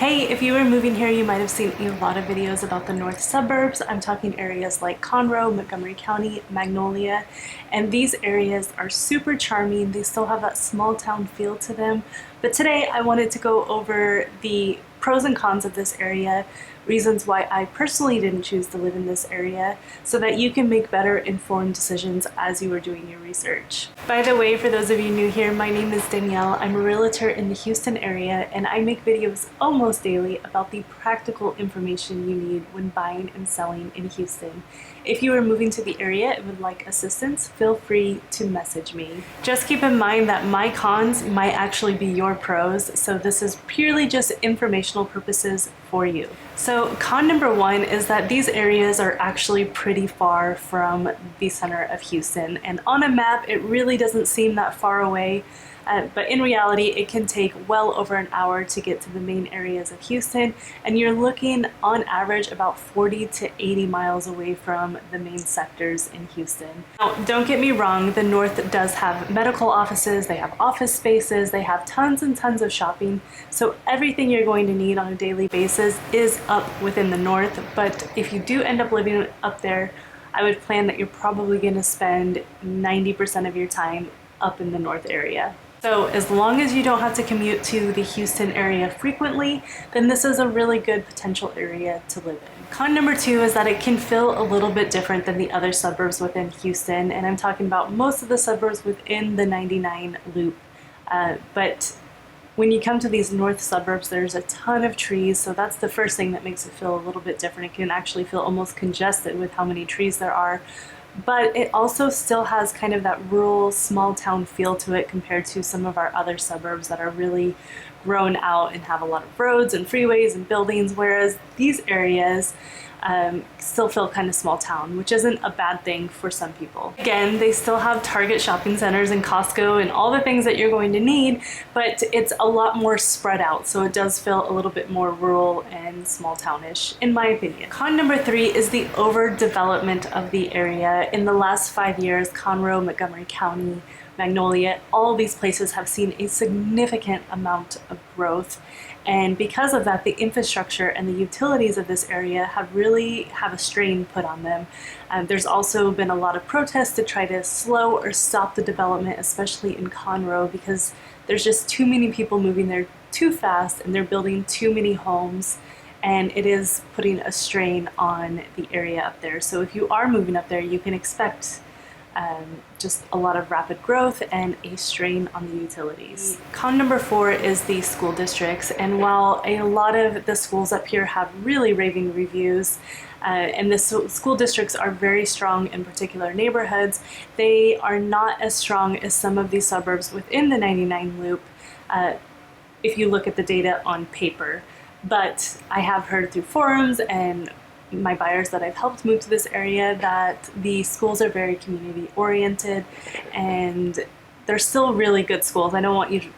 Hey, if you were moving here, you might have seen a lot of videos about the north suburbs. I'm talking areas like Conroe, Montgomery County, Magnolia, and these areas are super charming. They still have that small town feel to them. But today I wanted to go over the pros and cons of this area, reasons why I personally didn't choose to live in this area, so that you can make better informed decisions as you are doing your research. By the way, for those of you new here, my name is Danielle. I'm a realtor in the Houston area, and I make videos almost daily about the practical information you need when buying and selling in Houston. If you are moving to the area and would like assistance, feel free to message me. Just keep in mind that my cons might actually be your pros, so this is purely just informational purposes for you. So con number one is that these areas are actually pretty far from the center of Houston, and on a map it really doesn't seem that far away. But in reality, it can take well over an hour to get to the main areas of Houston, and you're looking on average about 40 to 80 miles away from the main sectors in Houston. Now, don't get me wrong, the north does have medical offices, they have office spaces, they have tons and tons of shopping, so everything you're going to need on a daily basis is up within the north. But if you do end up living up there, I would plan that you're probably going to spend 90% of your time up in the north area. So as long as you don't have to commute to the Houston area frequently, then this is a really good potential area to live in. Con number two is that it can feel a little bit different than the other suburbs within Houston, and I'm talking about most of the suburbs within the 99 loop. But when you come to these north suburbs, there's a ton of trees, so that's the first thing that makes it feel a little bit different. It can actually feel almost congested with how many trees there are. But it also still has kind of that rural, small town feel to it compared to some of our other suburbs that are really grown out and have a lot of roads and freeways and buildings, whereas these areas still feel kind of small town, which isn't a bad thing for some people. Again, they still have Target shopping centers and Costco and all the things that you're going to need, but it's a lot more spread out, so it does feel a little bit more rural and small townish, in my opinion. Con number three is the overdevelopment of the area. In the last 5 years, Conroe, Montgomery County, Magnolia, all these places have seen a significant amount of growth, and because of that, the infrastructure and the utilities of this area have really a strain put on them. There's also been a lot of protests to try to slow or stop the development, especially in Conroe, because there's just too many people moving there too fast and they're building too many homes, and it is putting a strain on the area up there. So if you are moving up there, you can expect just a lot of rapid growth and a strain on the utilities. Con number four is the school districts, and while a lot of the schools up here have really raving reviews, and the school districts are very strong in particular neighborhoods, they are not as strong as some of these suburbs within the 99 loop if you look at the data on paper. But I have heard through forums and my buyers that I've helped move to this area that the schools are very community oriented, and they're still really good schools. I don't want you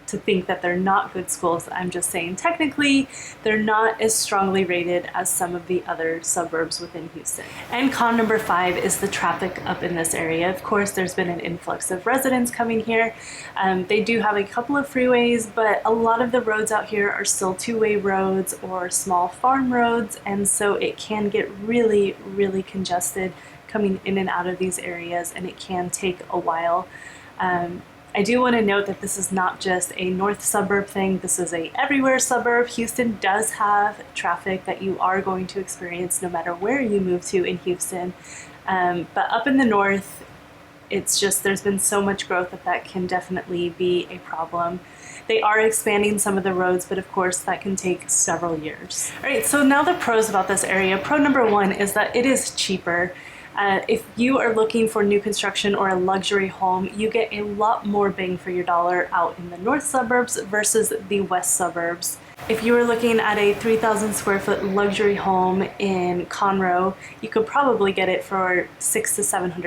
to think that they're not good schools. I'm just saying technically they're not as strongly rated as some of the other suburbs within Houston. And con number five is the traffic up in this area. Of course, there's been an influx of residents coming here. They do have a couple of freeways, but a lot of the roads out here are still two-way roads or small farm roads, and so it can get really, really congested coming in and out of these areas, and it can take a while. I do want to note that this is not just a north suburb thing, this is a everywhere suburb. Houston does have traffic that you are going to experience no matter where you move to in Houston. But up in the north, it's just, there's been so much growth that can definitely be a problem. They are expanding some of the roads, but of course that can take several years. All right, so now the pros about this area. Pro number one is that it is cheaper. If you are looking for new construction or a luxury home, you get a lot more bang for your dollar out in the north suburbs versus the west suburbs. If you were looking at a 3,000 square foot luxury home in Conroe, you could probably get it for $600,000 to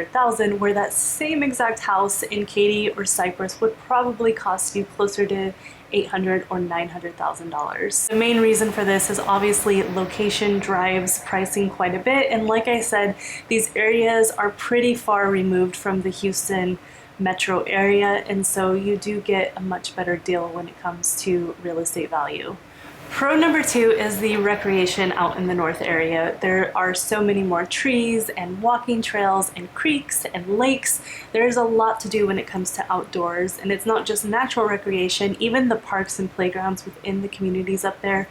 $700,000, where that same exact house in Katy or Cypress would probably cost you closer to $800,000 or $900,000. The main reason for this is obviously location drives pricing quite a bit, and like I said, these areas are pretty far removed from the Houston metro area, and so you do get a much better deal when it comes to real estate value. Pro number two is the recreation out in the north area. There are so many more trees and walking trails and creeks and lakes. There's a lot to do when it comes to outdoors, and it's not just natural recreation, even the parks and playgrounds within the communities up there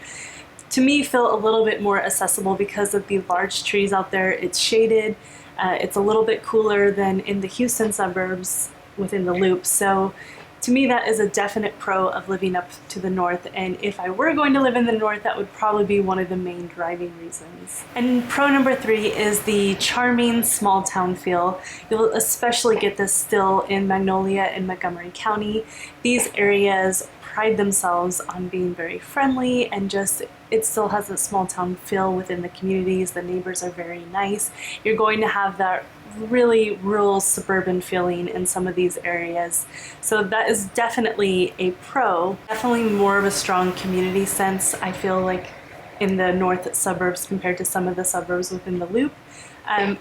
to me feel a little bit more accessible because of the large trees out there. It's shaded, it's a little bit cooler than in the Houston suburbs within the loop. So to me, that is a definite pro of living up to the north, and if I were going to live in the north, that would probably be one of the main driving reasons. And pro number three is the charming small town feel. You'll especially get this still in Magnolia and Montgomery County. These areas pride themselves on being very friendly, and just it still has a small town feel within the communities. The neighbors are very nice. You're going to have that really rural suburban feeling in some of these areas. So that is definitely a pro. Definitely more of a strong community sense, I feel like, in the north suburbs compared to some of the suburbs within the loop.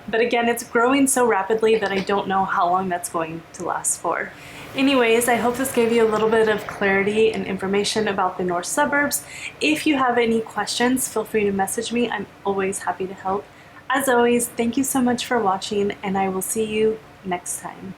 But again, it's growing so rapidly that I don't know how long that's going to last for. Anyways, I hope this gave you a little bit of clarity and information about the north suburbs. If you have any questions, feel free to message me. I'm always happy to help. As always, thank you so much for watching, and I will see you next time.